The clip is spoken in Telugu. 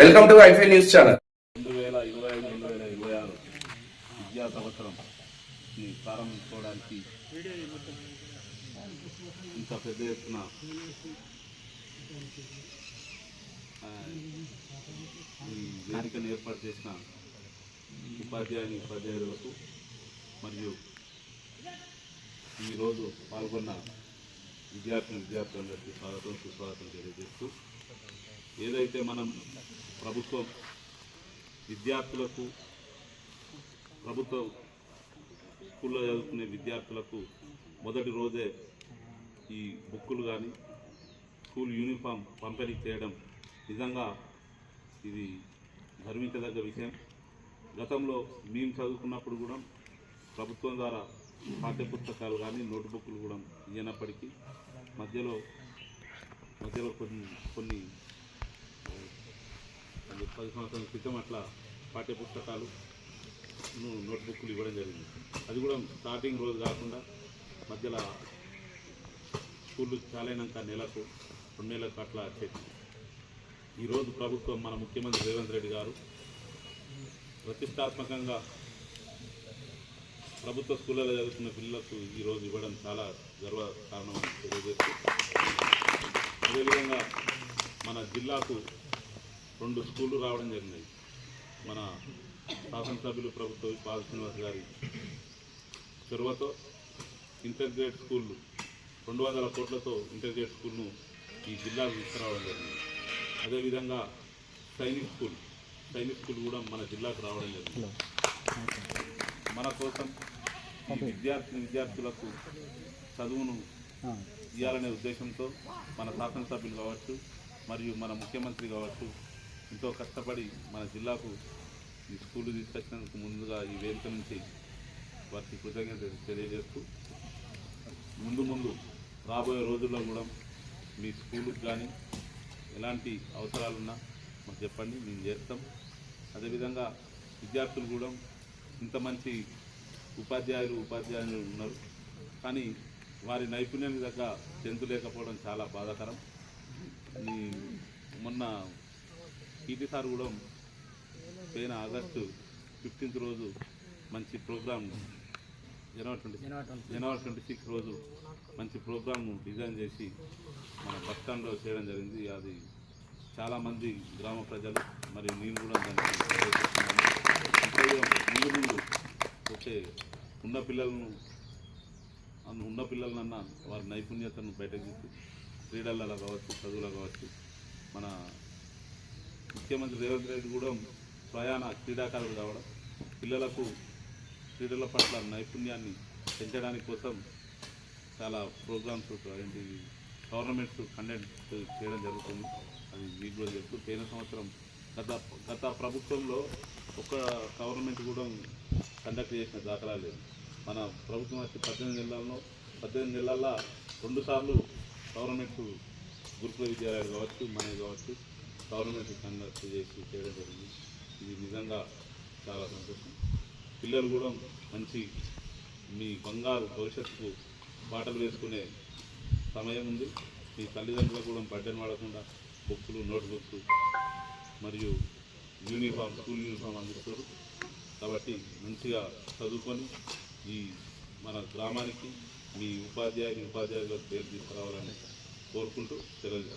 Welcome to iFi news channel. 2025-2026 విద్యా సంవత్సరం ప్రారంభించుకోవడానికి ఇంత పెద్ద ఎత్తున ఈ వేదికను ఏర్పాటు చేసిన ఉపాధ్యాయులకు మరియు ఈరోజు పాల్గొన్న విద్యార్థులందరికీ స్వాగతం సుస్వాగతం తెలియజేస్తూ, ఏదైతే మనం ప్రభుత్వం విద్యార్థులకు ప్రభుత్వ స్కూల్లో చదువుకునే విద్యార్థులకు మొదటి రోజే ఈ బుక్కులు కానీ స్కూల్ యూనిఫామ్ పంపిణీ చేయడం నిజంగా ఇది గర్వించదగ్గ విషయం. గతంలో మేము చదువుకున్నప్పుడు కూడా ప్రభుత్వం ద్వారా పాఠ్యపుస్తకాలు కానీ నోట్బుక్లు కూడా ఇవ్వనప్పటికీ మధ్యలో కొన్ని 10 సంవత్సరాల క్రితం అట్లా పాఠ్యపుస్తకాలు నోట్బుక్లు ఇవ్వడం జరిగింది. అది కూడా స్టార్టింగ్ రోజు కాకుండా మధ్యలో స్కూళ్ళు చాలైనాక నెలకు 2 నెలలకు అట్లా వచ్చేది. ఈరోజు ప్రభుత్వం మన ముఖ్యమంత్రి రేవంత్ రెడ్డి గారు ప్రతిష్టాత్మకంగా ప్రభుత్వ స్కూళ్ళలో చదువుతున్న పిల్లలకు ఈరోజు ఇవ్వడం చాలా గర్వకారణమని తెలియజేస్తూ, అదేవిధంగా మన జిల్లాకు 2 స్కూళ్ళు రావడం జరిగినాయి. మన శాసనసభ్యులు ప్రభుత్వ పాద శ్రీనివాస్ గారి చొరవతో ఇంటర్గ్రేడ్ స్కూళ్ళు 200 కోట్లతో ఇంటర్గ్రేడ్ స్కూల్ను ఈ జిల్లాకు తీసుకురావడం జరిగింది. అదేవిధంగా సైనిక్ స్కూల్ కూడా మన జిల్లాకు రావడం జరిగింది. మన కోసం ఈ విద్యార్థులకు చదువును ఇవ్వాలనే ఉద్దేశంతో మన శాసనసభ్యులు కావచ్చు మరియు మన ముఖ్యమంత్రి కావచ్చు ఎంతో కష్టపడి మన జిల్లాకు ఈ స్కూలు తీసుకొచ్చినందుకు ముందుగా ఈ వేదిక నుంచి వారికి కృతజ్ఞతలు తెలియజేస్తూ, ముందు రాబోయే రోజుల్లో కూడా మీ స్కూలుకు కానీ ఎలాంటి అవసరాలున్నా మాకు చెప్పండి, మేము చేస్తాం. అదేవిధంగా విద్యార్థులు కూడా ఇంత మంచి ఉపాధ్యాయులు ఉన్నారు, కానీ వారి నైపుణ్యానికి తగ్గ స్ట్రెంత్ లేకపోవడం చాలా బాధాకరం. మొన్న పీటీ సార్ కూడా పోయిన ఆగస్టు 15th రోజు మంచి ప్రోగ్రామ్, జనవరి 26 రోజు మంచి ప్రోగ్రామ్ను డిజైన్ చేసి మన బస్టాండ్లో చేయడం జరిగింది. అది చాలామంది గ్రామ ప్రజలు మరియు నేను కూడా దాన్ని ముందు వచ్చే ఉన్న పిల్లలనన్నా వారి నైపుణ్యతను బయటకు తీసి క్రీడలలో కావచ్చు, చదువులో కావచ్చు, మన ముఖ్యమంత్రి రేవంత్ రెడ్డి కూడా క్రీడాకారులు కావడం, పిల్లలకు క్రీడల పట్ల నైపుణ్యాన్ని పెంచడానికి కోసం చాలా ప్రోగ్రామ్స్ గవర్నమెంట్స్ కండక్ట్ చేయడం జరుగుతుంది. అది మీకు కూడా చెప్తూ, పోయిన సంవత్సరం గత ప్రభుత్వంలో ఒక గవర్నమెంట్ కూడా కండక్ట్ చేసిన దాఖలాలు లేదు. మన ప్రభుత్వం వచ్చి 18 నెలల్లో 2 సార్లు గవర్నమెంట్ గురుకుల విద్యాలయాలు కావచ్చు, మనవి కావచ్చు, గవర్నమెంట్ కండక్ట్ చేసి చేయడం జరిగింది. ఇది నిజంగా చాలా సంతోషం. పిల్లలు కూడా మంచి మీ బంగారు భవిష్యత్తుకు బాటలు వేసుకునే సమయం ఉంది. మీ తల్లిదండ్రులకు కూడా బడ్డెన్ వాడకుండా బుక్స్లు, నోట్బుక్స్ మరియు స్కూల్ యూనిఫామ్ అందిస్తారు. కాబట్టి మంచిగా చదువుకొని ఈ మన గ్రామానికి మీ ఉపాధ్యాయులకు పేరు తీసుకురావాలని కోరుకుంటూ సెలవు.